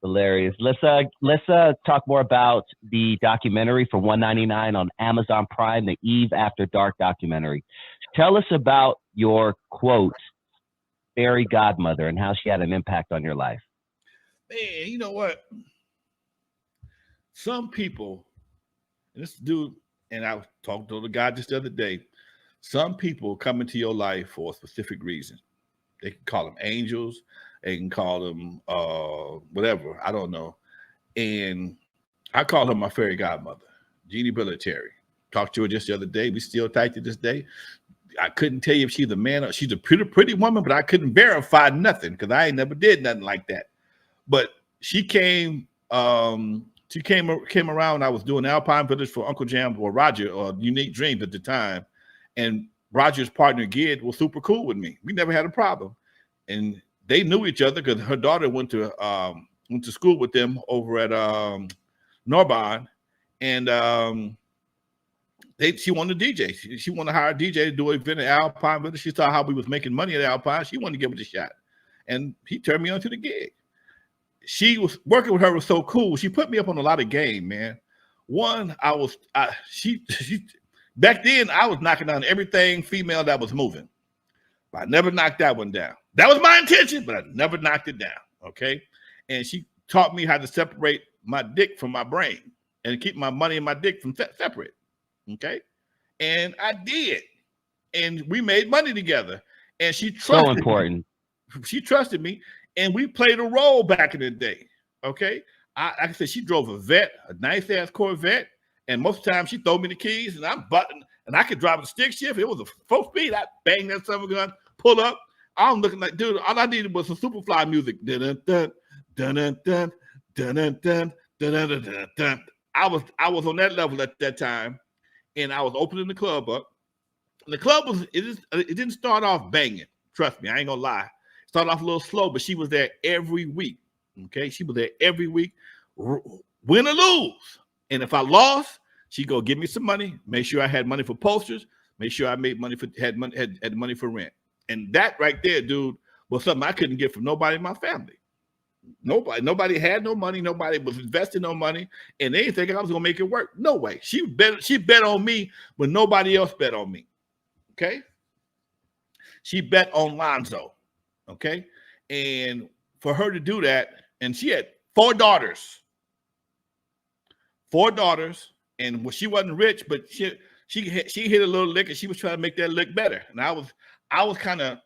Hilarious. Let's talk more about the documentary for $1.99 on Amazon Prime, the Eve After Dark documentary. Tell us about your quote, fairy godmother, and how she had an impact on your life. Man, you know what? Some people, and this dude, and I was talking to the guy just the other day. Some people come into your life for a specific reason. They can call them angels. They can call them whatever. I don't know. And I call her my fairy godmother, Jeannie Billetary. Talked to her just the other day. We still tight to this day. I couldn't tell you if she's a man or she's a pretty woman, but I couldn't verify nothing because I ain't never did nothing like that. But she came around. I was doing Alpine Village for Uncle Jam or Roger or Unique Dreams at the time. And Roger's partner, Gid, was super cool with me. We never had a problem. And they knew each other because her daughter went to school with them over at Narbonne. And she wanted a DJ. She wanted to hire a DJ to do an event at Alpine Village. She saw how we was making money at Alpine. She wanted to give it a shot. And he turned me on to the gig. She was working with her was so cool. She put me up on a lot of game, man. One, back then I was knocking down everything female that was moving. But I never knocked that one down. That was my intention, but I never knocked it down. Okay. And she taught me how to separate my dick from my brain and keep my money and my dick from separate. Okay. And I did. And we made money together. And she trusted so important. me. She trusted me. And we played a role back in the day. Okay. Like I said, she drove a vet, a nice ass Corvette. And most of the time she throw me the keys and I'm button and I could drive a stick shift. It was a full speed. I bang that son of a gun, pull up. I'm looking like, dude, all I needed was some Superfly music. Dun, dun, dun, dun, dun, dun, dun, dun, dun, dun, dun, dun. I was on that level at that time, and I was opening the club up. And the club it didn't start off banging. Trust me, I ain't gonna lie. It started off a little slow, but she was there every week. Okay, she was there every week, win or lose. And if I lost, she'd go give me some money, make sure I had money for posters, make sure I made money had money for rent. And that right there, dude, was something I couldn't get from nobody in my family. Nobody had no money. Nobody was investing no money, and they didn't think I was gonna make it work. No way. She bet on me when nobody else bet on me. Okay. She bet on Lonzo. Okay. And for her to do that, and she had four daughters. And she wasn't rich, but she hit a little lick, and she was trying to make that lick better. And I was kind of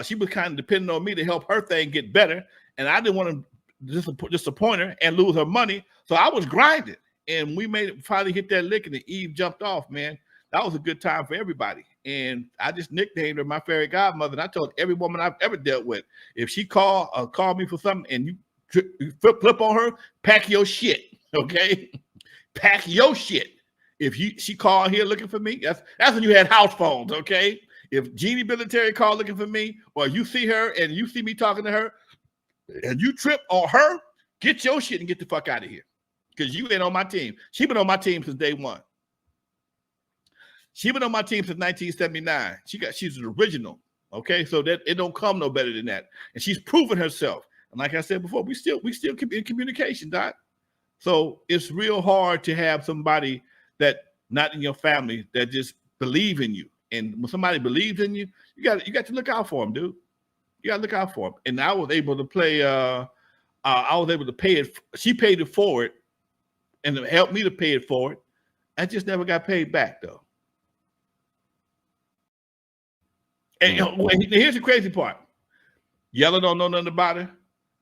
she was kind of depending on me to help her thing get better, and I didn't want to disappoint her and lose her money, so I was grinding. And we finally hit that lick, and the Eve jumped off. Man, that was a good time for everybody. And I just nicknamed her my fairy godmother. And I told every woman I've ever dealt with, if she call me for something, and you flip on her, pack your shit. Okay, pack your shit. If she called here looking for me, that's when you had house phones. Okay, if Jeannie Billetary called looking for me, or you see her and you see me talking to her, and you trip on her, get your shit and get the fuck out of here, because you ain't on my team. She been on my team since day one. She been on my team since 1979. She's an original. Okay, so that it don't come no better than that, and she's proven herself. And like I said before, we still in communication, Doc. So it's real hard to have somebody that not in your family that just believe in you. And when somebody believes in you, you got to look out for them, dude. You got to look out for them. And I was able to play. I was able to pay it. She paid it forward, and helped me to pay it forward. I just never got paid back though. And here's the crazy part: Yella don't know nothing about her.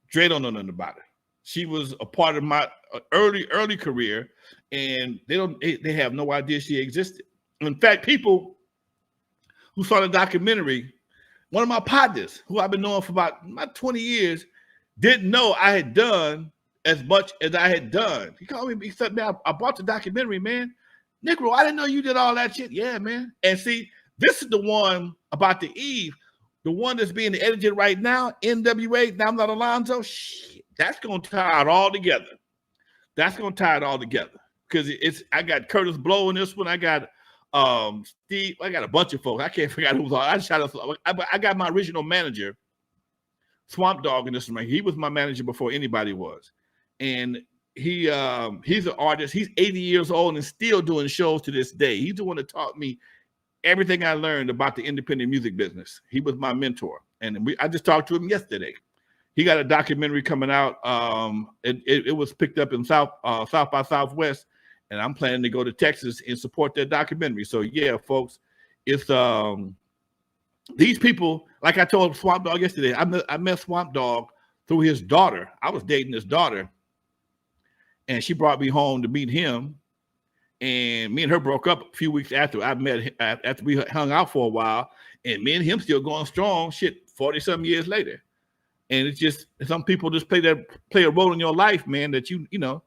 Dre don't know nothing about her. She was a part of my early career, and they have no idea she existed. In fact, people who saw the documentary, one of my partners who I've been knowing for about 20 years, didn't know I had done as much as I had done. He called me, he said, man, I bought the documentary, man. Negro, I didn't know you did all that shit. Yeah, man. And see, this is the one about the Eve, the one that's being edited right now, N.W.A, Now I'm Not Lonzo. Shit, that's going to tie it all together. That's going to tie it all together. Because I got Curtis Blow in this one. I got Steve. I got a bunch of folks. I can't figure out who's all. I got my original manager Swamp Dogg in this. He was my manager before anybody was, and he's an artist. He's 80 years old and still doing shows to this day. He's the one that taught me everything I learned about the independent music business. He was my mentor, and I just talked to him yesterday. He got a documentary coming out. It was picked up in South by Southwest, and I'm planning to go to Texas and support that documentary. So yeah, folks, it's these people. Like I told Swamp Dogg yesterday, I met Swamp Dogg through his daughter. I was dating his daughter, and she brought me home to meet him. And me and her broke up a few weeks after I met him, after we hung out for a while, and me and him still going strong. Shit, 40-some years later. And it's just some people just play a role in your life, man, that you know,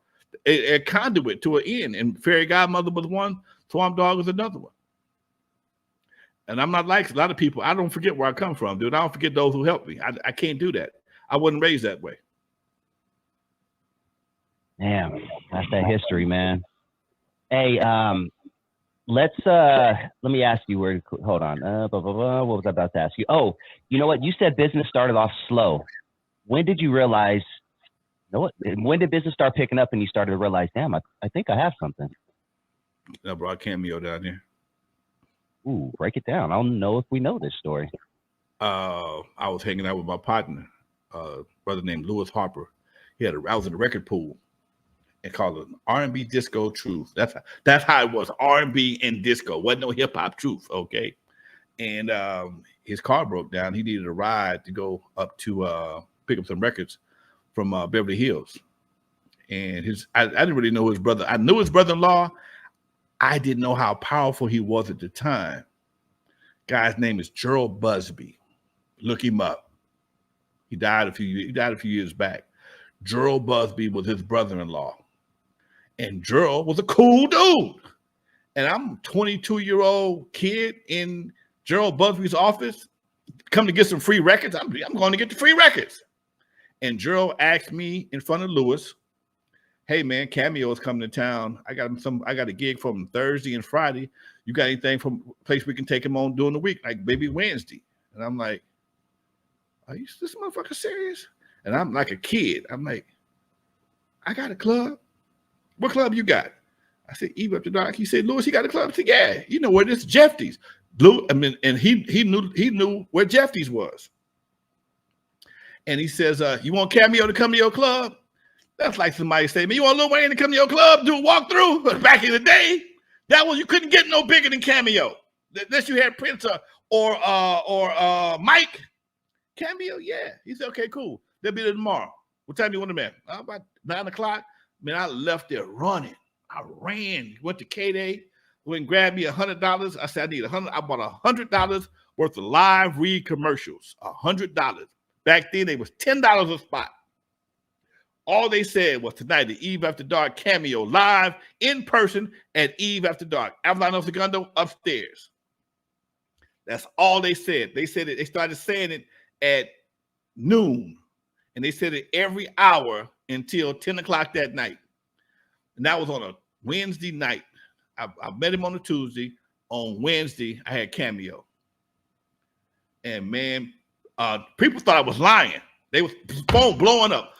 a conduit to an end. And Fairy Godmother was one, Swamp Dogg is another one. And I'm not like a lot of people. I don't forget where I come from, dude. I don't forget those who helped me. I can't do that. I wasn't raised that way. Damn, that's that history, man. Hey, let me ask you hold on. What was I about to ask you? Oh, you know what? You said business started off slow. When did you realize, when did business start picking up and you started to realize, damn, I think I have something? I brought Cameo down here. Ooh, break it down. I don't know if we know this story. I was hanging out with my partner, brother named Lewis Harper. I was in the record pool. And called it R&B Disco Truth. That's how it was, R&B and disco. Wasn't no hip hop truth, okay? And his car broke down. He needed a ride to go up to pick up some records from Beverly Hills. And I didn't really know his brother. I knew his brother-in-law. I didn't know how powerful he was at the time. Guy's name is Gerald Busby. Look him up. He died a few years back. Gerald Busby was his brother-in-law. And Gerald was a cool dude. And I'm a 22-year-old kid in Gerald Busby's office, come to get some free records. I'm going to get the free records. And Gerald asked me in front of Lewis, hey, man, Cameo is coming to town. I got a gig for him Thursday and Friday. You got anything from a place we can take him on during the week, like maybe Wednesday? And I'm like, are you this motherfucker serious? And I'm like a kid. I'm like, I got a club. What club you got? I said, Eve After Dark. He said, Lewis, he got a club. I said, yeah, you know where this Jeffy's. And he knew where Jeffy's was. And he says, you want Cameo to come to your club? That's like somebody saying, man, you want Lil Wayne to come to your club, do a walkthrough? But back in the day, that was, you couldn't get no bigger than Cameo. Unless you had Prince or Mike. Cameo, yeah. He said, okay, cool. They'll be there tomorrow. What time you want them at? About 9 o'clock. Man, I left there running. I ran, went to K-Day, went and grabbed me $100. I said, I need $100. I bought $100 worth of live read commercials. $100. Back then, they was $10 a spot. All they said was tonight, the Eve After Dark Cameo live in person at Eve After Dark. Avalon El Segundo upstairs. That's all they said. They said it. They started saying it at noon, and they said it every hour until 10 o'clock that night. And that was on a Wednesday night. I met him on a Tuesday. On Wednesday, I had Cameo. And man, people thought I was lying. They was phone blowing up.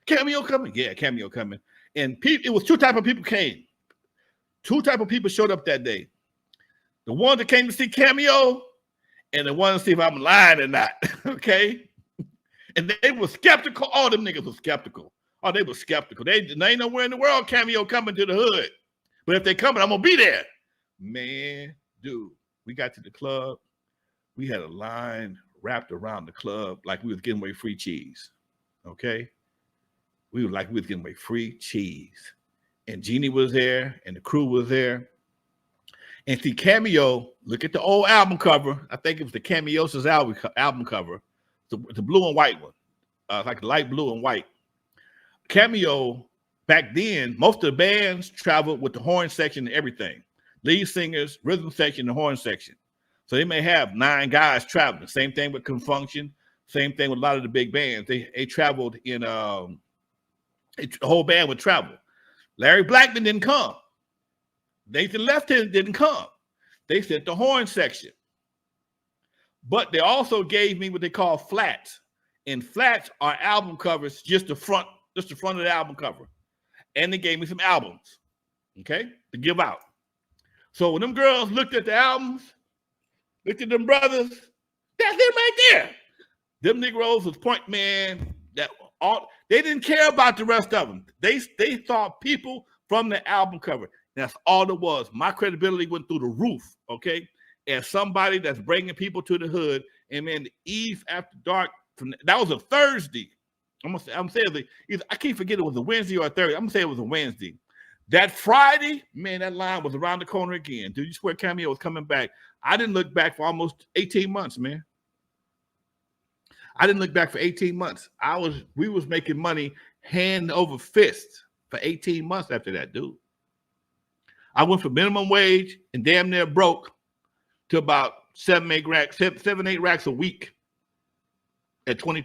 Cameo coming? Yeah, Cameo coming. And it was two type of people came. Two type of people showed up that day. The one that came to see Cameo and the one to see if I'm lying or not. Okay? And they were skeptical. All them niggas were skeptical. Oh, they were skeptical. They ain't nowhere in the world Cameo coming to the hood. But if they coming, I'm going to be there. Man, dude, we got to the club. We had a line wrapped around the club like we was getting away free cheese. Okay? We were getting away free cheese. And Jeannie was there and the crew was there. And see, Cameo, look at the old album cover. I think it was the Cameo's album cover. The blue and white one, like light blue and white. Cameo, back then, most of the bands traveled with the horn section and everything. Lead singers, rhythm section, and horn section. So they may have 9 guys traveling. Same thing with Confunction. Same thing with a lot of the big bands. They traveled in, the whole band would travel. Larry Blackman didn't come. Nathan Left-Hand didn't come. They sent the horn section. But they also gave me what they call flats. And flats are album covers, just the front of the album cover. And they gave me some albums, okay, to give out. So when them girls looked at the albums, looked at them brothers, that's them right there. Them Negroes was point, man, that all they didn't care about the rest of them. They thought people from the album cover. That's all it was. My credibility went through the roof, okay? As somebody that's bringing people to the hood, and man, the Eve After Dark, that was a Thursday. I'm saying I can't forget it was a Wednesday or a Thursday. I'm gonna say it was a Wednesday. That Friday, man, that line was around the corner again. Dude, you swear Cameo was coming back. I didn't look back for almost 18 months, man. I didn't look back for 18 months. We was making money hand over fist for 18 months after that, dude. I went from minimum wage and damn near broke to about 7, 8 racks a week at 22